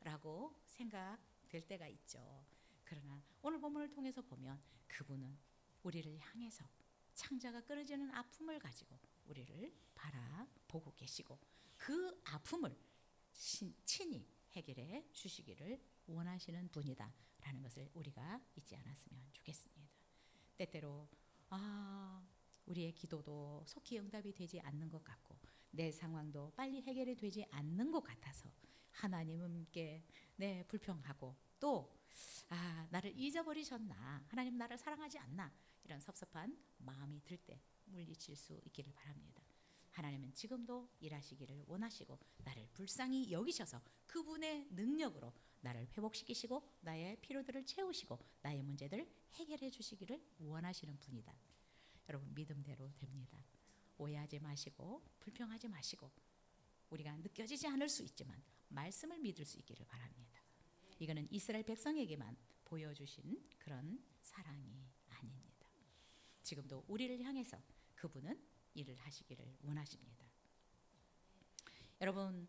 라고 생각될 때가 있죠. 그러나 오늘 본문을 통해서 보면 그분은 우리를 향해서 창자가 끊어지는 아픔을 가지고 우리를 바라보고 계시고 그 아픔을 친히 해결해 주시기를 원하시는 분이다 라는 것을 우리가 잊지 않았으면 좋겠습니다. 때때로 우리의 기도도 속히 응답이 되지 않는 것 같고 내 상황도 빨리 해결이 되지 않는 것 같아서 하나님께 불평하고 또 나를 잊어버리셨나, 하나님 나를 사랑하지 않나, 이런 섭섭한 마음이 들 때 물리칠 수 있기를 바랍니다. 하나님은 지금도 일하시기를 원하시고 나를 불쌍히 여기셔서 그분의 능력으로 나를 회복시키시고 나의 필요들을 채우시고 나의 문제들을 해결해 주시기를 원하시는 분이다. 여러분, 믿음대로 됩니다. 오해하지 마시고 불평하지 마시고, 우리가 느껴지지 않을 수 있지만 말씀을 믿을 수 있기를 바랍니다. 이거는 이스라엘 백성에게만 보여주신 그런 사랑이 아닙니다. 지금도 우리를 향해서 그분은 일을 하시기를 원하십니다. 여러분,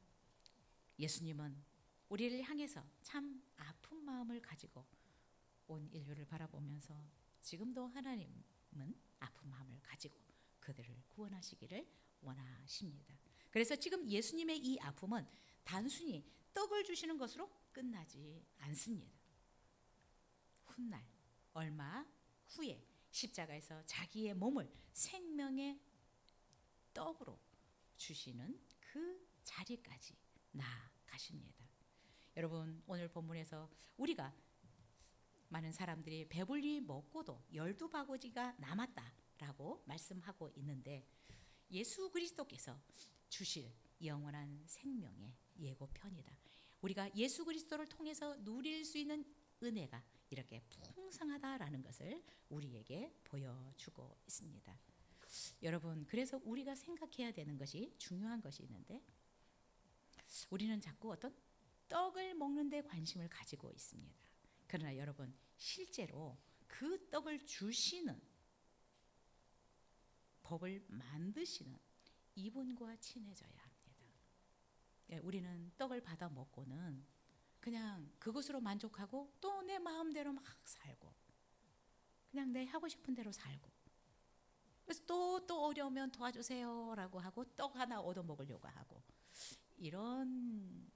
예수님은 우리를 향해서 참 아픈 마음을 가지고 온 인류를 바라보면서 지금도 하나님은 아픈 마음을 가지고 그들을 구원하시기를 원하십니다. 그래서 지금 예수님의 이 아픔은 단순히 떡을 주시는 것으로 끝나지 않습니다. 훗날 얼마 후에 십자가에서 자기의 몸을 생명의 떡으로 주시는 그 자리까지 나아가십니다. 여러분, 오늘 본문에서 우리가 많은 사람들이 배불리 먹고도 12바구니가 남았다라고 말씀하고 있는데 예수 그리스도께서 주실 영원한 생명의 예고편이다. 우리가 예수 그리스도를 통해서 누릴 수 있는 은혜가 이렇게 풍성하다라는 것을 우리에게 보여주고 있습니다. 여러분, 그래서 우리가 생각해야 되는 것이 중요한 것이 있는데 우리는 자꾸 어떤 떡을 먹는 데 관심을 가지고 있습니다. 그러나 여러분, 실제로 그 떡을 주시는, 법을 만드시는 이분과 친해져야 합니다. 우리는 떡을 받아 먹고는 그냥 그것으로 만족하고 또 내 마음대로 막 살고 그냥 내 하고 싶은 대로 살고, 그래서 또 어려우면 도와주세요 라고 하고 떡 하나 얻어먹으려고 하고, 이런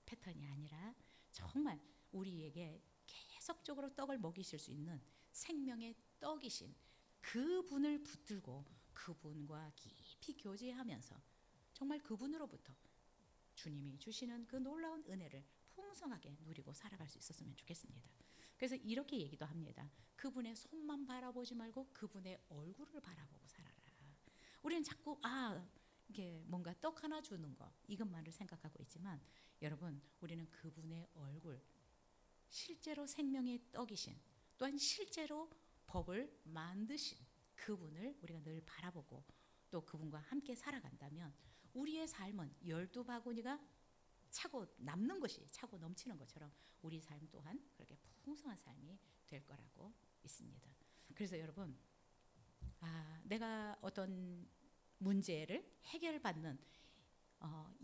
패턴이 아니라 정말 우리에게 계속적으로 떡을 먹이실 수 있는 생명의 떡이신 그분을 붙들고 그분과 깊이 교제하면서 정말 그분으로부터 주님이 주시는 그 놀라운 은혜를 풍성하게 누리고 살아갈 수 있었으면 좋겠습니다. 그래서 이렇게 얘기도 합니다. 그분의 손만 바라보지 말고 그분의 얼굴을 바라보고 살아라. 우리는 자꾸 이게 뭔가 떡 하나 주는 거 이것만을 생각하고 있지만 여러분, 우리는 그분의 얼굴, 실제로 생명의 떡이신, 또한 실제로 법을 만드신 그분을 우리가 늘 바라보고 또 그분과 함께 살아간다면 우리의 삶은 12바구니가 차고 남는 것이 차고 넘치는 것처럼 우리 삶 또한 그렇게 풍성한 삶이 될 거라고 믿습니다. 그래서 여러분, 내가 어떤 문제를 해결받는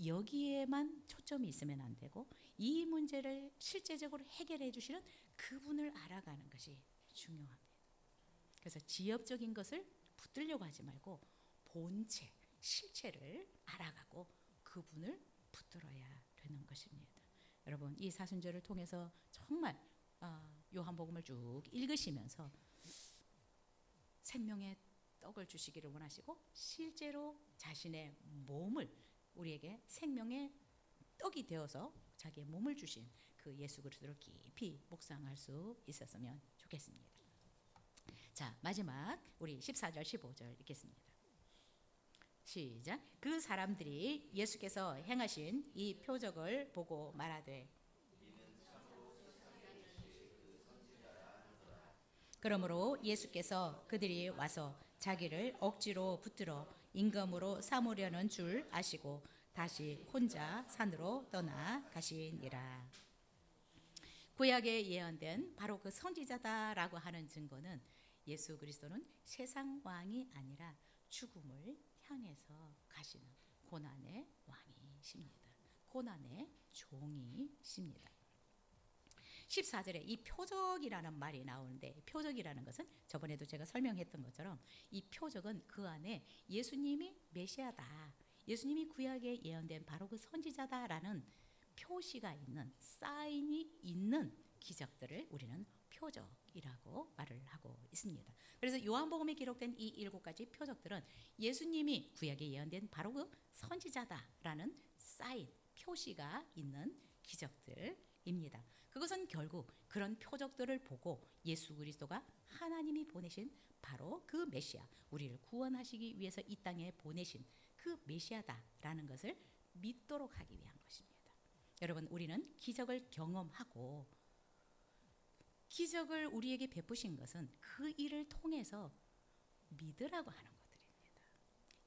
여기에만 초점이 있으면 안 되고 이 문제를 실제적으로 해결해 주시는 그분을 알아가는 것이 중요합니다. 그래서 지엽적인 것을 붙들려고 하지 말고 본체, 실체를 알아가고 그분을 붙들어야 되는 것입니다. 여러분, 이 사순절을 통해서 정말 요한복음을 쭉 읽으시면서 생명의 떡을 주시기를 원하시고 실제로 자신의 몸을 우리에게 생명의 떡이 되어서 자기의 몸을 주신 그 예수 그리스도를 깊이 묵상할 수 있었으면 좋겠습니다. 자, 마지막 우리 14절 15절 읽겠습니다. 시작. 그 사람들이 예수께서 행하신 이 표적을 보고 말하되 그러므로 예수께서 그들이 와서 자기를 억지로 붙들어 임금으로 삼으려는 줄 아시고 다시 혼자 산으로 떠나가시니라. 구약에 예언된 바로 그 선지자다라고 하는 증거는 예수 그리스도는 세상 왕이 아니라 죽음을 향해서 가시는 고난의 왕이십니다. 고난의 종이십니다. 14절에 이 표적이라는 말이 나오는데, 표적이라는 것은 저번에도 제가 설명했던 것처럼 이 표적은 그 안에 예수님이 메시아다, 예수님이 구약에 예언된 바로 그 선지자다라는 표시가 있는, 사인이 있는 기적들을 우리는 표적이라고 말을 하고 있습니다. 그래서 요한복음에 기록된 이 7가지 표적들은 예수님이 구약에 예언된 바로 그 선지자다라는 사인, 표시가 있는 기적들입니다. 그것은 결국 그런 표적들을 보고 예수 그리스도가 하나님이 보내신 바로 그 메시아, 우리를 구원하시기 위해서 이 땅에 보내신 그 메시아다라는 것을 믿도록 하기 위한 것입니다. 여러분, 우리는 기적을 경험하고 기적을 우리에게 베푸신 것은 그 일을 통해서 믿으라고 하는 것들입니다.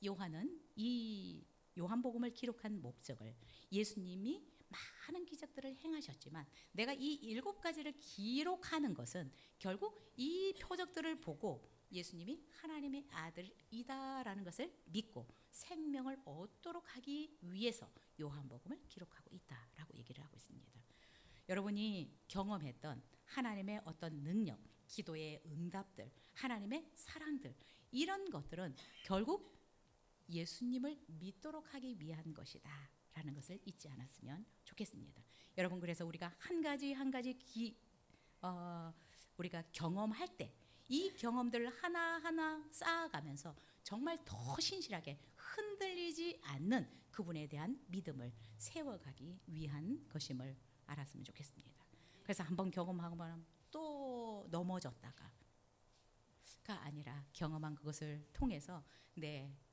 요한은 이 요한복음을 기록한 목적을, 예수님이 많은 기적들을 행하셨지만 내가 이 7가지를 기록하는 것은 결국 이 표적들을 보고 예수님이 하나님의 아들이다라는 것을 믿고 생명을 얻도록 하기 위해서 요한복음을 기록하고 있다라고 얘기를 하고 있습니다. 여러분이 경험했던 하나님의 어떤 능력, 기도의 응답들, 하나님의 사랑들, 이런 것들은 결국 예수님을 믿도록 하기 위한 것이다 라는 것을 잊지 않았으면 좋겠습니다. 여러분, 그래서 우리가 한 가지 한 가지 우리가 경험할 때 이 경험들을 하나하나 쌓아가면서 정말 더 신실하게 흔들리지 않는 그분에 대한 믿음을 세워가기 위한 것임을 알았으면 좋겠습니다. 그래서 한번 경험하고 나면 또 넘어졌다가가 아니라 경험한 그것을 통해서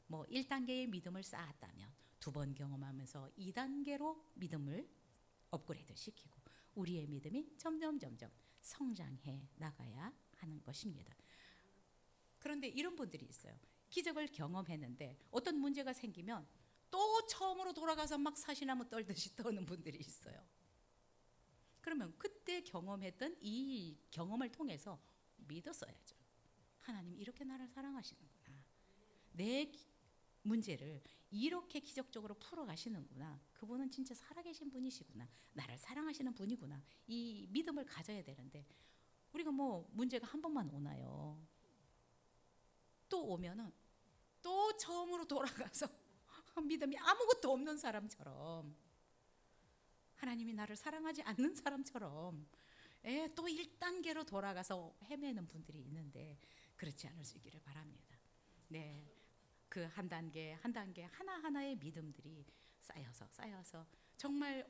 뭐 1단계의 믿음을 쌓았다면 2번 경험하면서 2단계로 믿음을 업그레이드 시키고 우리의 믿음이 점점 성장해 나가야 하는 것입니다. 그런데 이런 분들이 있어요. 기적을 경험했는데 어떤 문제가 생기면 또 처음으로 돌아가서 막 사시나무 떨듯이 떠는 분들이 있어요. 그러면 그때 경험했던 이 경험을 통해서 믿었어야죠. 하나님 이렇게 나를 사랑하시는구나. 내 문제를 이렇게 기적적으로 풀어가시는구나. 그분은 진짜 살아계신 분이시구나. 나를 사랑하시는 분이구나. 이 믿음을 가져야 되는데 우리가 뭐 문제가 한 번만 오나요? 또 오면은 또 처음으로 돌아가서 믿음이 아무것도 없는 사람처럼, 하나님이 나를 사랑하지 않는 사람처럼 또 1단계로 돌아가서 헤매는 분들이 있는데 그렇지 않을 수 있기를 바랍니다. 그 한 단계 한 단계 하나하나의 믿음들이 쌓여서 정말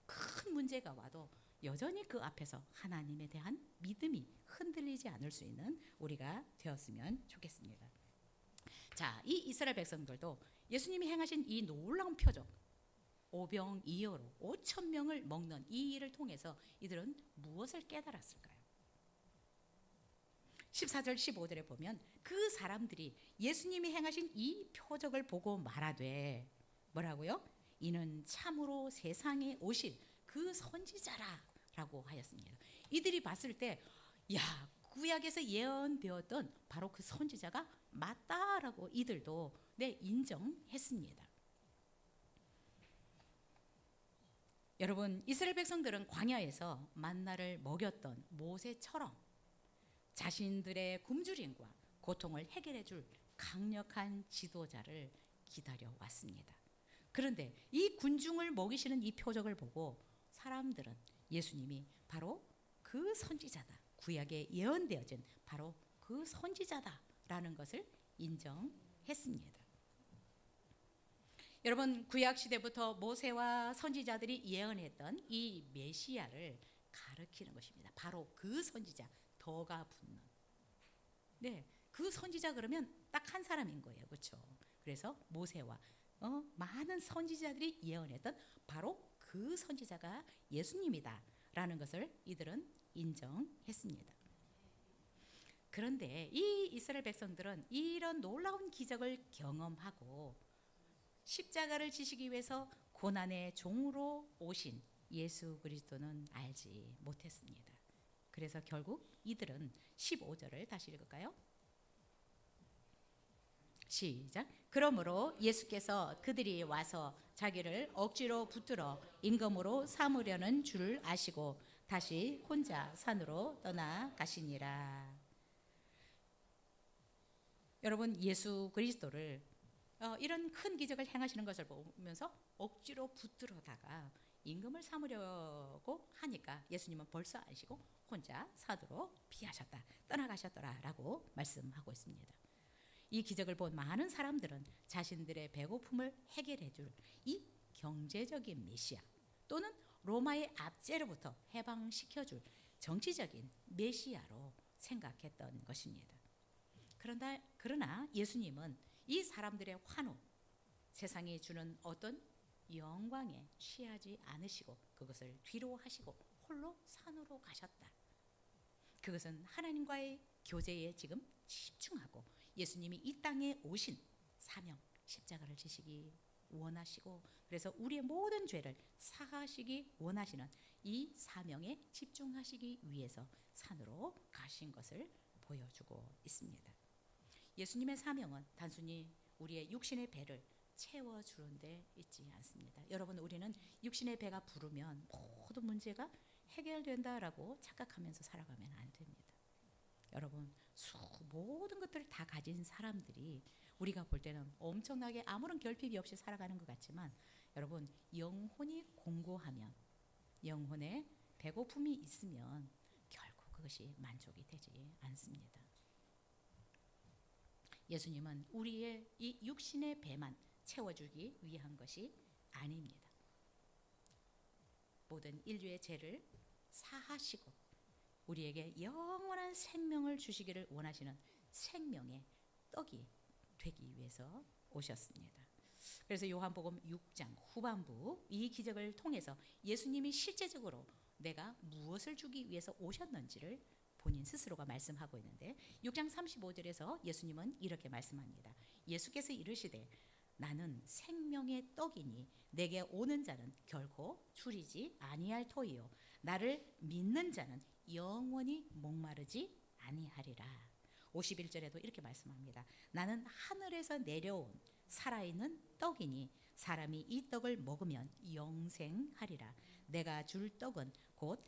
큰 문제가 와도 여전히 그 앞에서 하나님에 대한 믿음이 흔들리지 않을 수 있는 우리가 되었으면 좋겠습니다. 자, 이 이스라엘 백성들도 예수님이 행하신 이 놀라운 표적, 오병이어로 5천 명을 먹는 이 일을 통해서 이들은 무엇을 깨달았을까요? 14절 15절에 보면 그 사람들이 예수님이 행하신 이 표적을 보고 말하되 뭐라고요? 이는 참으로 세상에 오실 그 선지자라라고 하였습니다. 이들이 봤을 때 구약에서 예언되었던 바로 그 선지자가 맞다라고 이들도 인정했습니다. 여러분, 이스라엘 백성들은 광야에서 만나를 먹였던 모세처럼 자신들의 굶주림과 고통을 해결해 줄 강력한 지도자를 기다려 왔습니다. 그런데 이 군중을 먹이시는 이 표적을 보고 사람들은 예수님이 바로 그 선지자다, 구약에 예언되어진 바로 그 선지자다라는 것을 인정했습니다. 여러분, 구약 시대부터 모세와 선지자들이 예언했던 이 메시아를 가리키는 것입니다. 바로 그 선지자, 더가 붙는. 그 선지자 그러면 딱 한 사람인 거예요, 그렇죠? 그래서 모세와 많은 선지자들이 예언했던 바로 그 선지자가 예수님이다라는 것을 이들은 인정했습니다. 그런데 이 이스라엘 백성들은 이런 놀라운 기적을 경험하고 십자가를 지시기 위해서 고난의 종으로 오신 예수 그리스도는 알지 못했습니다. 그래서 결국 이들은 15절을 다시 읽을까요? 시작. 그러므로 예수께서 그들이 와서 자기를 억지로 붙들어 임금으로 삼으려는 줄 아시고 다시 혼자 산으로 떠나가시니라. 여러분, 예수 그리스도를 이런 큰 기적을 행하시는 것을 보면서 억지로 붙들어다가 임금을 삼으려고 하니까 예수님은 벌써 아시고 혼자 산으로 피하셨다, 떠나가셨더라라고 말씀하고 있습니다. 이 기적을 본 많은 사람들은 자신들의 배고픔을 해결해 줄 이 경제적인 메시아 또는 로마의 압제로부터 해방시켜 줄 정치적인 메시아로 생각했던 것입니다. 그러나 예수님은 이 사람들의 환호, 세상이 주는 어떤 영광에 취하지 않으시고 그것을 뒤로 하시고 홀로 산으로 가셨다. 그것은 하나님과의 교제에 지금 집중하고 예수님이 이 땅에 오신 사명, 십자가를 지시기 원하시고 그래서 우리의 모든 죄를 사하시기 원하시는 이 사명에 집중하시기 위해서 산으로 가신 것을 보여주고 있습니다. 예수님의 사명은 단순히 우리의 육신의 배를 채워주는 데 있지 않습니다. 여러분, 우리는 육신의 배가 부르면 모든 문제가 해결된다라고 착각하면서 살아가면 안 됩니다. 여러분, 모든 것들을 다 가진 사람들이 우리가 볼 때는 엄청나게 아무런 결핍이 없이 살아가는 것 같지만 여러분, 영혼이 공고하면, 영혼에 배고픔이 있으면 결국 그것이 만족이 되지 않습니다. 예수님은 우리의 이 육신의 배만 채워주기 위한 것이 아닙니다. 모든 인류의 죄를 사하시고 우리에게 영원한 생명을 주시기를 원하시는 생명의 떡이 되기 위해서 오셨습니다. 그래서 요한복음 6장 후반부 이 기적을 통해서 예수님이 실제적으로 내가 무엇을 주기 위해서 오셨는지를 본인 스스로가 말씀하고 있는데 6장 35절에서 예수님은 이렇게 말씀합니다. 예수께서 이르시되 나는 생명의 떡이니 내게 오는 자는 결코 줄이지 아니할 터이요 나를 믿는 자는 영원히 목마르지 아니하리라. 51절에도 이렇게 말씀합니다. 나는 하늘에서 내려온 살아있는 떡이니 사람이 이 떡을 먹으면 영생하리라. 내가 줄 떡은 곧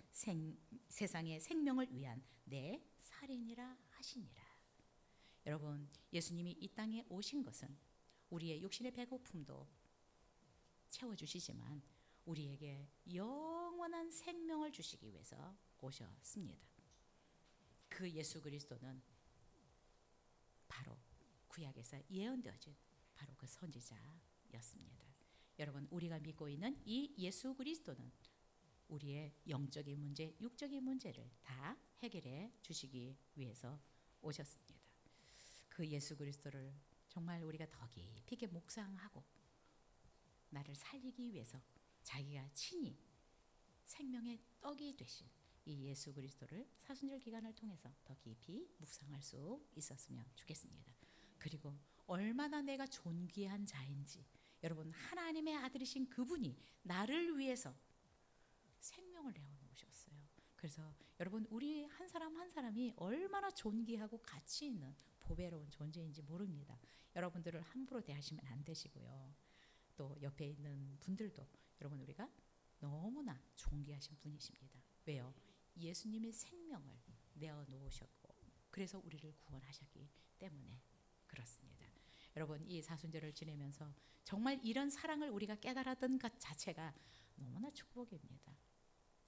세상의 생명을 위한 내 살이니라 하시니라. 여러분, 예수님이 이 땅에 오신 것은 우리의 육신의 배고픔도 채워주시지만 우리에게 영원한 생명을 주시기 위해서 오셨습니다. 그 예수 그리스도는 바로 구약에서 예언되어진 바로 그 선지자였습니다. 여러분, 우리가 믿고 있는 이 예수 그리스도는 우리의 영적인 문제, 육적인 문제를 다 해결해 주시기 위해서 오셨습니다. 그 예수 그리스도를 정말 우리가 더 깊이 있게 묵상하고 나를 살리기 위해서 자기가 친히 생명의 떡이 되신 이 예수 그리스도를 사순절 기간을 통해서 더 깊이 묵상할 수 있었으면 좋겠습니다. 그리고 얼마나 내가 존귀한 자인지, 여러분, 하나님의 아들이신 그분이 나를 위해서 생명을 내어놓으셨어요. 그래서 여러분, 우리 한 사람 한 사람이 얼마나 존귀하고 가치 있는 보배로운 존재인지 모릅니다. 여러분들을 함부로 대하시면 안 되시고요. 또 옆에 있는 분들도 여러분, 우리가 너무나 존귀하신 분이십니다. 왜요? 예수님의 생명을 내어놓으셨고 그래서 우리를 구원하셨기 때문에 그렇습니다. 여러분, 이 사순절을 지내면서 정말 이런 사랑을 우리가 깨달았던 것 자체가 너무나 축복입니다.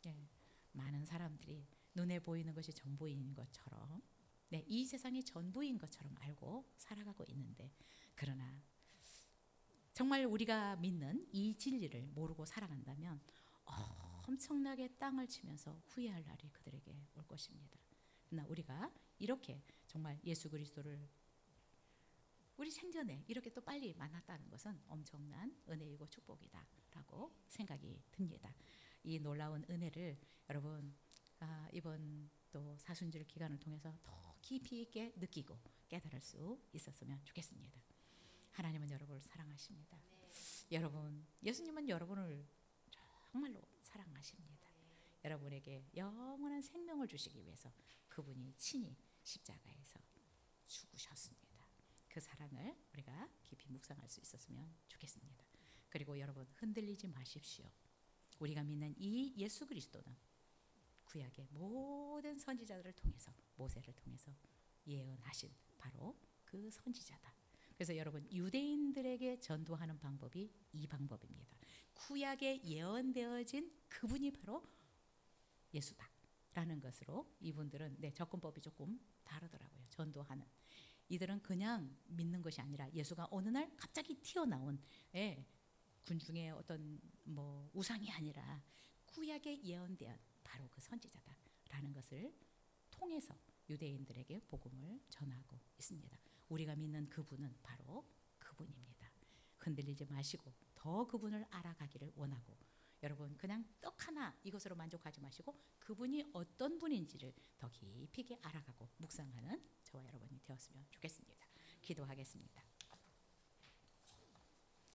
예, 많은 사람들이 눈에 보이는 것이 전부인 것처럼, 이 세상이 전부인 것처럼 알고 살아가고 있는데, 그러나 정말 우리가 믿는 이 진리를 모르고 살아간다면 엄청나게 땅을 치면서 후회할 날이 그들에게 올 것입니다. 그러나 우리가 이렇게 정말 예수 그리스도를 우리 생전에 이렇게 또 빨리 만났다는 것은 엄청난 은혜이고 축복이다라고 생각이 듭니다. 이 놀라운 은혜를 여러분, 이번 또 사순절 기간을 통해서 더 깊이 있게 느끼고 깨달을 수 있었으면 좋겠습니다. 하나님은 여러분을 사랑하십니다. 여러분, 예수님은 여러분을 정말로 사랑하십니다. 여러분에게 영원한 생명을 주시기 위해서 그분이 친히 십자가에서 죽으셨습니다. 그 사랑을 우리가 깊이 묵상할 수 있었으면 좋겠습니다. 그리고 여러분, 흔들리지 마십시오. 우리가 믿는 이 예수 그리스도는 구약의 모든 선지자들을 통해서, 모세를 통해서 예언하신 바로 그 선지자다. 그래서 여러분, 유대인들에게 전도하는 방법이 이 방법입니다. 구약에 예언되어진 그분이 바로 예수다라는 것으로 이분들은 접근법이 조금 다르더라고요. 전도하는 이들은 그냥 믿는 것이 아니라 예수가 어느 날 갑자기 튀어나온 군중의 어떤 우상이 아니라 구약에 예언된 바로 그 선지자다라는 것을 통해서 유대인들에게 복음을 전하고 있습니다. 우리가 믿는 그분은 바로 그분입니다. 흔들리지 마시고 더 그분을 알아가기를 원하고, 여러분 그냥 떡 하나 이것으로 만족하지 마시고 그분이 어떤 분인지를 더 깊이 있게 알아가고 묵상하는 저와 여러분이 되었으면 좋겠습니다. 기도하겠습니다.